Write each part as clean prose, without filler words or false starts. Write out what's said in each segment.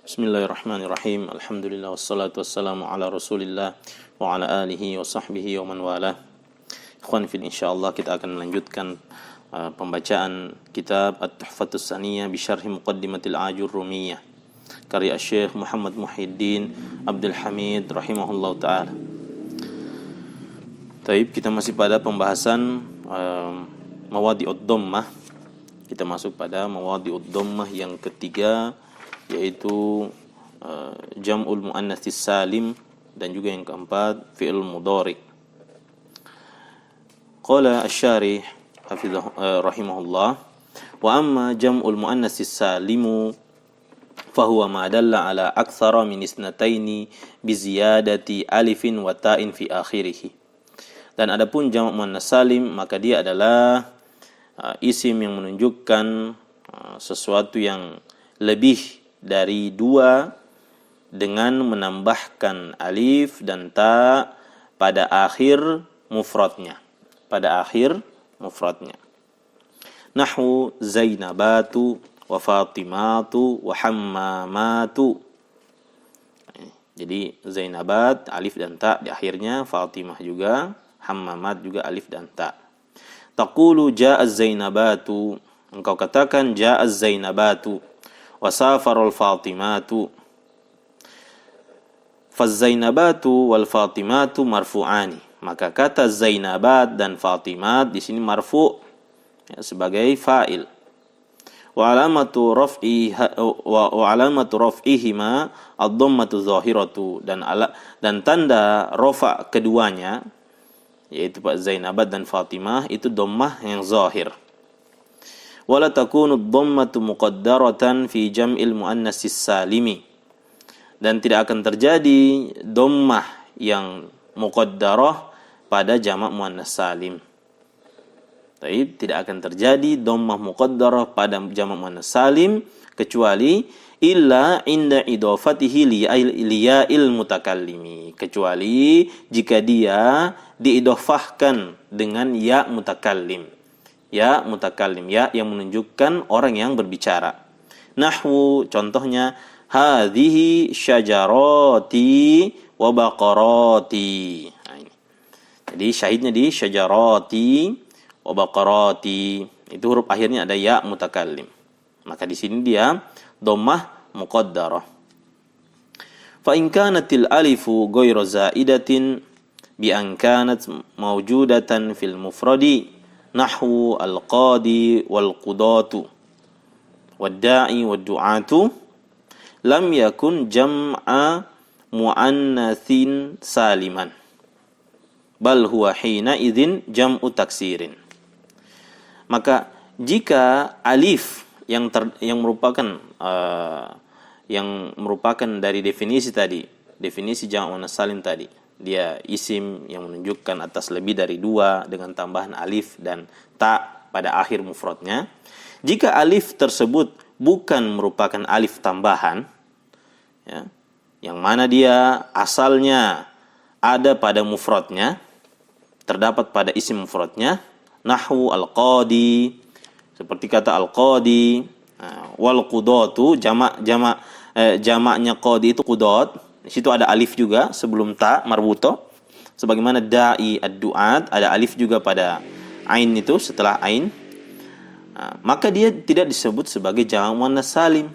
Bismillahirrahmanirrahim. Alhamdulillah wassalatu wassalamu ala Rasulillah wa ala alihi wa sahbihi wa man wala. Ikhwan fil, insyaallah kita akan melanjutkan pembacaan kitab At-Tuhfatus Saniyah bi Syarh Muqaddimatil Ajurrumiyah karya Syekh Muhammad Muhyiddin Abdul Hamid rahimahullah taala. Taib, kita masih pada pembahasan mawadi'ud dhammah. Kita masuk pada mawadi'ud dhammah yang ketiga, yaitu jam'ul muannatsis salim, dan juga yang keempat fi'il mudhari'. Qala asy-syarih hafizahu rahimahullah, wa amma jam'ul muannatsis salimu fahuwa ma dalla ala aktsara min isnataini bi ziyadati alifin wa ta'in fi akhirih. Dan adapun jam' muannats salim, maka dia adalah isim yang menunjukkan sesuatu yang lebih dari dua dengan menambahkan alif dan ta pada akhir mufradnya. Nahwu Zainabatu wa Fatimatu wa Hammamatu. Jadi Zainabat alif dan ta di akhirnya, Fatimah juga, Hammamat juga alif dan ta. Taqulu ja'az Zainabatu, engkau katakan ja'az Zainabatu wa safarul Fatimatu. Faz-Zainabatu wal Fatimatu marfu'ani. Maka kata Zainabat dan Fatimat di sini marfu' sebagai fa'il. Wa alamatu raf'ihima ad-dhammatu zahiratu, dan tanda rafa keduanya, yaitu Pak Zainabat dan Fatimah, itu dhammah yang zahir. Wala takunu ad-dhammatu muqaddaratan fi jam'il muannatsis salimi, dan tidak akan terjadi dhammah yang muqaddarah pada jamak muannats salim. Baik, tidak akan terjadi dhammah muqaddarah pada jamak muannats salim kecuali illa inda idhafatihi liya'il mutakallimi, kecuali jika dia diidhafahkan dengan ya mutakallim. Ya mutakallim, ya yang menunjukkan orang yang berbicara. Nahwu, contohnya hadhihi syajarati wa baqarati. Nah, ini. Jadi syahidnya di syajarati wa baqarati, itu huruf akhirnya ada ya mutakallim. Maka di sini dia dhammah muqaddarah. Fa in kanatil alifu ghairu zaidatin bi an kanat mawjudatan fil mufradi, nahwu al-qadi wal-qudatu wad-da'i wad-du'atu, lam yakun jam'a muannatsin saliman, bal huwa hina idzin jam'u taksirin. Maka jika alif yang merupakan dari definisi tadi, definisi jam' muannats salim tadi, dia isim yang menunjukkan atas lebih dari dua dengan tambahan alif dan ta pada akhir mufradnya. Jika alif tersebut bukan merupakan alif tambahan, ya, yang mana dia asalnya ada pada mufradnya, terdapat pada isim mufradnya, nahwu al-qadi, seperti kata al-qadi, wal qudatu, jamaknya qadi itu qudat. Di situ ada alif juga sebelum ta marbuto, sebagaimana da'i ad-du'at ada alif juga pada ain itu setelah ain. Maka dia tidak disebut sebagai jamak muannats salim,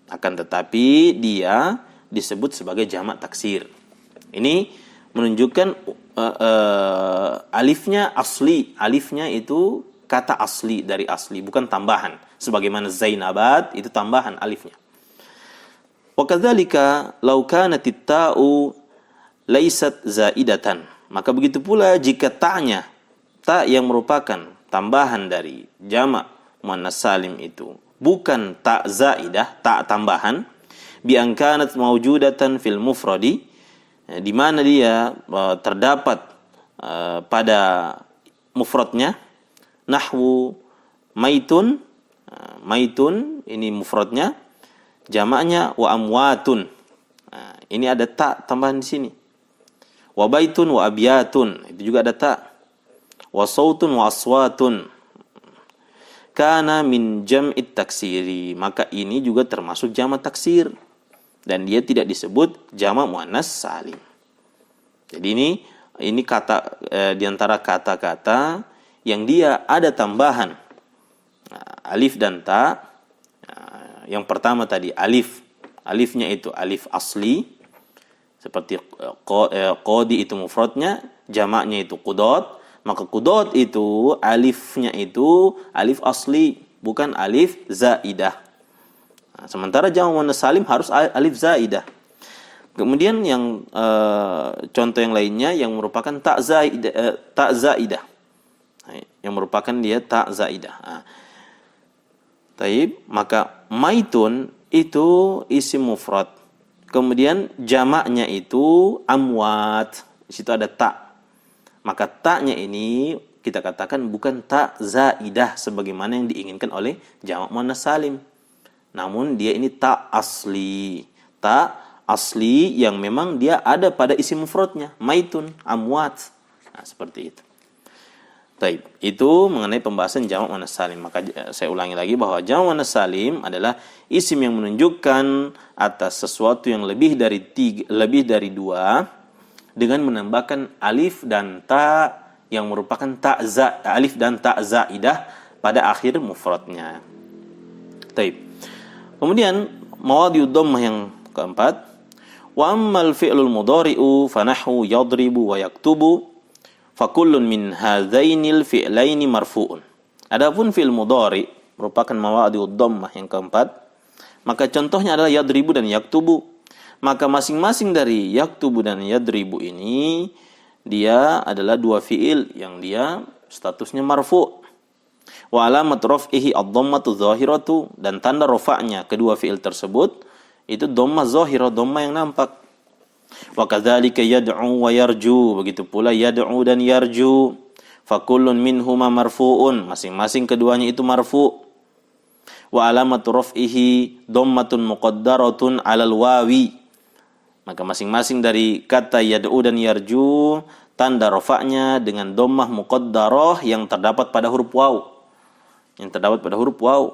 akan tetapi dia disebut sebagai jamak taksir. Ini menunjukkan alifnya asli, alifnya itu kata asli dari asli, bukan tambahan. Sebagaimana Zainabat itu tambahan alifnya. Wa kadzalika law kanatit ta'u laysat zaidatan, maka begitu pula jika ta'nya, ta yang merupakan tambahan dari jamak muannats salim itu bukan ta zaidah, ta tambahan, bi an kanat mawjudatan fil mufradi, di mana dia terdapat pada mufradnya, nahwu maitun, maitun ini mufradnya, jamaknya wa amwatun. Ini ada ta tambahan di sini. Wa baitun wa abyatun, itu juga ada ta. Wa sautun wa aswatun. kana min jam'it taksiri, maka ini juga termasuk jamak taksir dan dia tidak disebut jamak muannas salim. Jadi ini kata di antara kata-kata yang dia ada tambahan alif dan ta. Yang pertama tadi alifnya itu alif asli seperti qadi itu mufradnya, jamaknya itu qudot. Maka qudot itu alifnya itu alif asli, bukan alif zaidah. Sementara jamak muannas salim harus alif zaidah. Kemudian yang contoh yang lainnya yang merupakan ta zaidah. Yang merupakan dia ta zaidah. Taib, maka maitun itu isim mufrad. Kemudian jamaknya itu amwat. Di situ ada ta. Maka ta-nya ini kita katakan bukan ta zaidah sebagaimana yang diinginkan oleh jamak muannas salim. Namun dia ini ta asli. Ta asli yang memang dia ada pada isim mufradnya, maitun, amwat. Nah, seperti itu. Taib. Itu mengenai pembahasan jamak muannas salim. Maka saya ulangi lagi bahwa jamak muannas salim adalah isim yang menunjukkan atas sesuatu yang lebih dari dua dengan menambahkan alif dan ta yang merupakan alif dan ta zaidah pada akhir mufradnya. Taib. Kemudian mawadhi'ud dhammah yang keempat, wa ammal fi'lul mudhari'u fanahu yadribu wa yaktubu fakullun min hadzainil fi'laini marfu'un. Adapun fi'il mudhari merupakan mawadhi'ud dhammah yang keempat, maka contohnya adalah yadribu dan yaktubu. Maka masing-masing dari yaktubu dan yadribu ini dia adalah dua fi'il yang dia statusnya marfu'. Wa alamat raf'ihi ad-dhammatu zahiratu, dan tanda rafa'nya kedua fi'il tersebut itu dhammah zahirah, dhammah yang nampak. Wa kadzalika yad'u wa yarju, begitu pula yad'u dan yarju. Fa kullun minhuma marfu'un, masing-masing keduanya itu marfu'. Wa alamatu raf'ihi dhammatun muqaddaratun 'alal wawi. Maka masing-masing dari kata yad'u dan yarju tanda rafa'nya dengan dhammah muqaddarah yang terdapat pada huruf waw.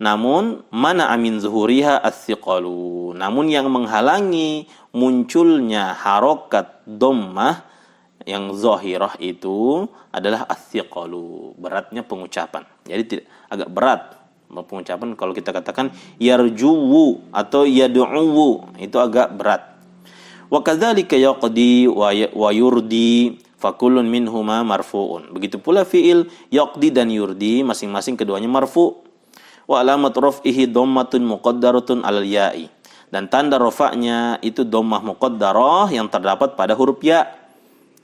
Namun mana amin zuhuriha as-siqalu. Namun yang menghalangi munculnya harokat dhammah yang zahirah itu adalah as-siqalu, beratnya pengucapan. Jadi agak berat pengucapan kalau kita katakan yarjuwu atau yad'uwu, itu agak berat. Wa kadzalika yaqdi wa yurdi fakullun minhuma marfu'un. Begitu pula fi'il yaqdi dan yurdi masing-masing keduanya marfu'. Wa alamat raf'ihi dhammatun muqaddaratun 'alal ya'i. Dan tanda rafa'nya itu dhammah muqaddarah yang terdapat pada huruf ya.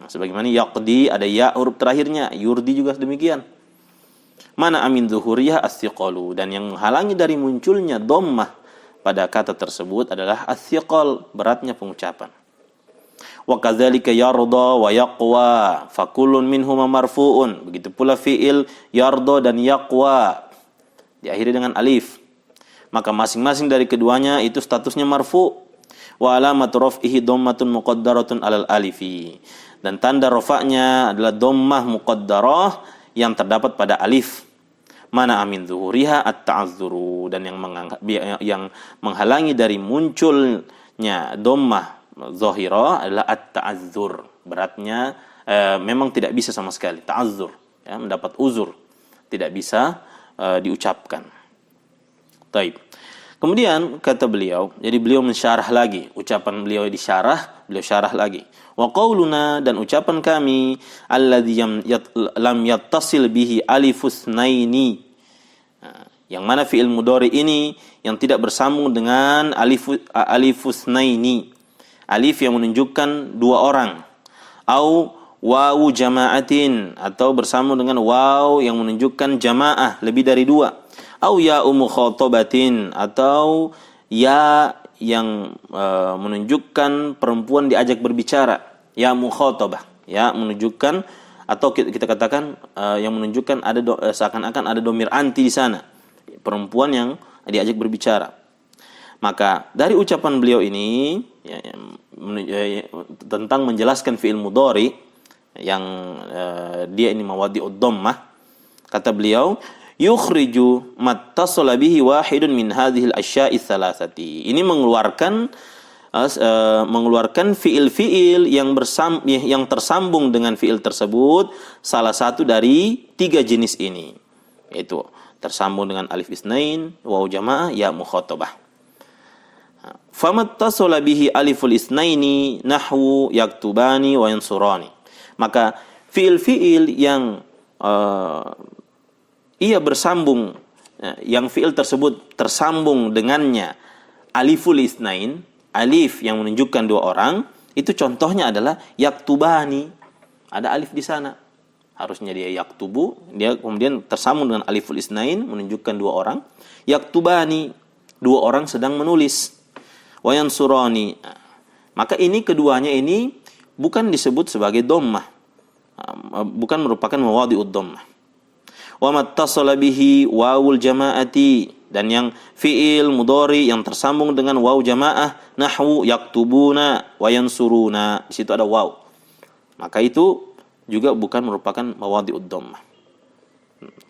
Nah, sebagaimana yaqdi ada ya huruf terakhirnya, yurdi juga demikian. Mana amin zuhuriyah as-siqalu, dan yang menghalangi dari munculnya dhammah pada kata tersebut adalah as-siqal, beratnya pengucapan. Wa kadzalika yarda wa yaqwa fakullun minhuma marfu'un. Begitu pula fi'il yarda dan yaqwa diakhiri dengan alif. Maka masing-masing dari keduanya itu statusnya marfu'. Wa alamatu raf'ihi dhammatun muqaddaratun 'alal alifi. Dan tanda rafa'nya adalah dhammah muqaddarah yang terdapat pada alif. Mana amin zuhuriha at-ta'azzuru, dan yang menghalangi dari munculnya dhammah zahirah adalah at-ta'azzur, beratnya memang tidak bisa sama sekali, ta'azzur, ya, mendapat uzur, tidak bisa diucapkan. Taib. Kemudian kata beliau, jadi beliau mensyarah lagi, ucapan beliau disyarah, beliau syarah lagi. Wa qauluna, dan ucapan kami, alladzi lam yattasil bihi alifus naini. Yang mana fi'il mudhari ini yang tidak bersambung dengan alifus naini. Alif yang menunjukkan dua orang. Au wawu jama'atin, atau bersambung dengan waw yang menunjukkan jamaah lebih dari dua. Au ya'u mukhatabatin, atau ya yang menunjukkan perempuan diajak berbicara, ya mukhatabah, ya menunjukkan, atau kita katakan yang menunjukkan ada seakan-akan ada domir anti di sana, perempuan yang diajak berbicara. Maka dari ucapan beliau ini tentang menjelaskan fi'il mudhari yang dia ini mawadhi'ud dhammah, kata beliau yukhriju mattasala bihi wahidun min hadhil asya'i thalathati. Ini mengeluarkan fiil-fiil yang tersambung dengan fiil tersebut salah satu dari 3 jenis ini, yaitu tersambung dengan alif isnain, waw jamaah, ya mukhatabah. Famattasala bihi aliful isnaini nahwu yaktubani wa yansurani. Maka fiil-fiil yang ia bersambung, yang fiil tersebut tersambung dengannya aliful isnain, alif yang menunjukkan 2 orang, itu contohnya adalah yaktubani. Ada alif di sana. Harusnya dia yaktubu, dia kemudian tersambung dengan aliful isnain menunjukkan 2 orang. Yaktubani, 2 orang sedang menulis. Wa yansurani. Maka ini keduanya ini bukan disebut sebagai dhammah. Bukan merupakan mawadhi'ud dhammah. Wa mattasala bihi wawul jamaati, dan yang fiil mudhari yang tersambung dengan waw jamaah nahwu yaktubuna wa yansuruna, di situ ada waw, maka itu juga bukan merupakan mawadhi'ud dhammah.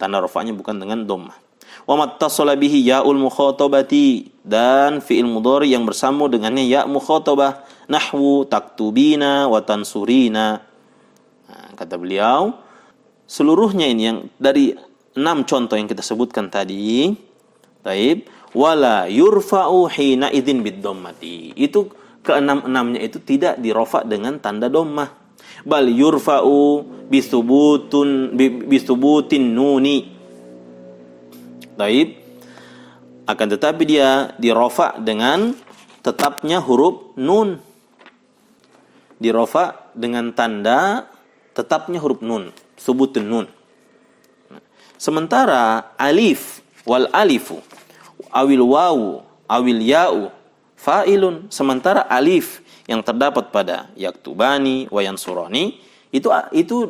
Tanda rafa'nya bukan dengan dhammah. Wa mattasala bihi ya'ul mukhatabati, dan fiil mudhari yang bersambung dengannya ya mukhatabah nahwu taktubina wa tansurina. Kata beliau, seluruhnya ini yang dari 6 contoh yang kita sebutkan tadi, taib, wala yurfa'u hina idzin bid-dhammati. Itu ke-6-6-nya itu tidak dirofa dengan tanda dhammah. Bal yurfa'u bisubutin nuni. Taib. Akan tetapi dia dirofa dengan tetapnya huruf nun. Dirofa dengan tanda tetapnya huruf nun, subutun nun. Sementara alif wal alifu awil wawu awil ya'u fa'ilun, sementara alif yang terdapat pada yaktubani wa yansurani itu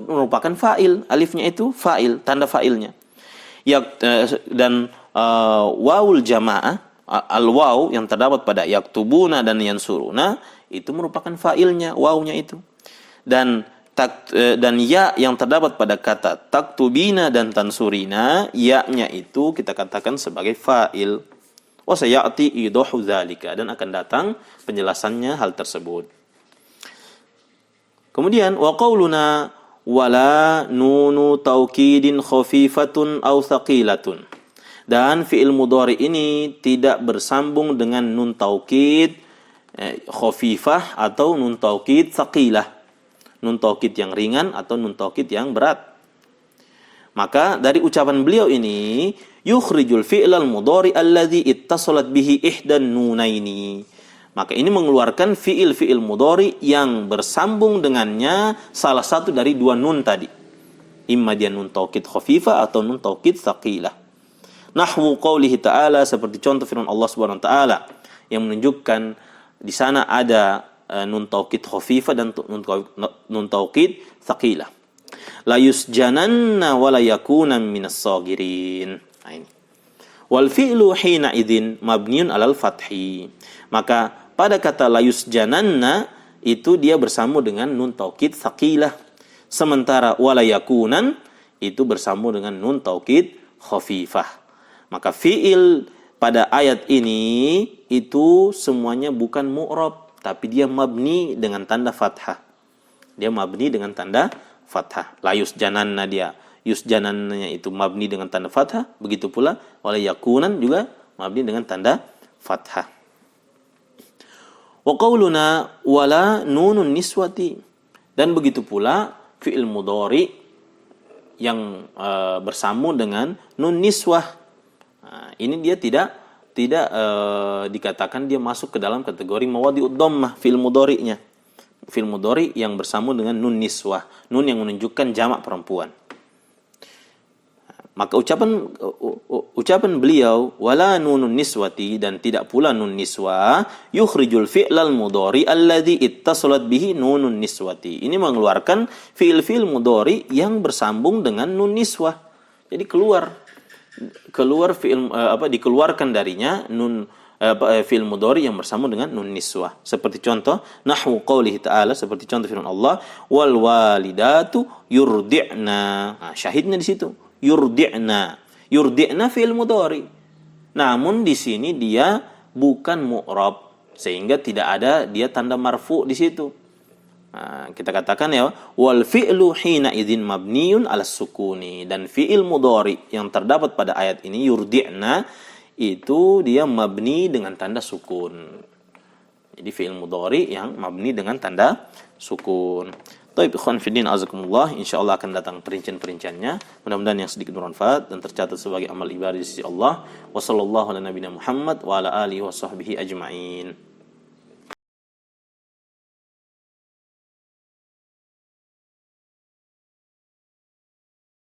merupakan fa'il, alifnya itu fa'il, tanda fa'ilnya. Dan wawul jamaah al waw yang terdapat pada yaktubuna dan yansuruna itu merupakan fa'ilnya, wawnya itu. Dan ya yang terdapat pada kata taktubina dan tansurina, ya-nya itu kita katakan sebagai fa'il. Wa sayati idahu dzalika, dan akan datang penjelasannya hal tersebut. Kemudian wa qauluna wala nunu taukidin khafifatun aw thaqilatun. Dan fi'il mudhari ini tidak bersambung dengan nun taukid khafifah atau nun taukid thaqilah. Nun taukid yang ringan atau nun taukid yang berat. Maka dari ucapan beliau ini, yukhrijul fi'lal mudhari alladhi ittasalat bihi ihdan nunaini. Maka ini mengeluarkan fi'il mudhari yang bersambung dengannya salah satu dari 2 nun tadi. Imma dia nun taukid khafifah atau nun taukid thaqilah. Nahwu qaulihi ta'ala, seperti contoh firman Allah Subhanahu wa taala yang menunjukkan di sana ada nun taukid khafifah dan nun taukid thaqilah. La yusjananna wa la yakuna minas sagirin. Ini. Wal fi'lu hina idzin mabniun alal fathi. Maka pada kata la yusjananna itu dia bersambung dengan nun taukid thaqilah. Sementara wala yakunan itu bersambung dengan nun taukid khafifah. Maka fi'il pada ayat ini itu semuanya bukan mu'rab, tapi dia mabni dengan tanda fathah. Dia mabni dengan tanda fathah. La yusjananna, dia yusjanannanya itu mabni dengan tanda fathah. Begitu pula wala yakunan juga mabni dengan tanda fathah. Wa qauluna wala nunun niswati. Dan begitu pula fi'il mudhari yang bersambung dengan nun niswah. Ini dia tidak dikatakan dia masuk ke dalam kategori mawadhi'ud dhammah fi'il mudhari'nya. Fi'il mudhari yang bersambung dengan nun niswah, nun yang menunjukkan jamak perempuan. Maka ucapan beliau wala nunun niswati, dan tidak pula nun niswah, yukhrijul fi'lal mudhari alladhi ittasalat bihi nunun niswati. Ini mengeluarkan fi'il mudhari yang bersambung dengan nun niswah. Jadi dikeluarkan darinya fi'il mudhari yang bersambung dengan nun niswah. Seperti contoh nahwu qaulihi ta'ala, seperti contoh firman Allah wal walidatu yurdi'na. Syahidnya di situ yurdi'na. Yurdi'na fi'il mudhari. Namun di sini dia bukan mu'rab, sehingga tidak ada dia tanda marfu di situ. Nah, kita katakan ya, wal fi'lu hina idzin mabniun 'ala sukuni, dan fi'il mudhari yang terdapat pada ayat ini yurdi'na itu dia mabni dengan tanda sukun. Jadi fi'il mudhari yang mabni dengan tanda sukun. Baik, ikhwan fillah azakumullah, insyaallah akan datang perincian-perinciannya. Mudah-mudahan yang sedikit bermanfaat dan tercatat sebagai amal ibadah di sisi Allah. Wassallallahu ala nabiyina Muhammad wa ala alihi washabbihi ajma'in.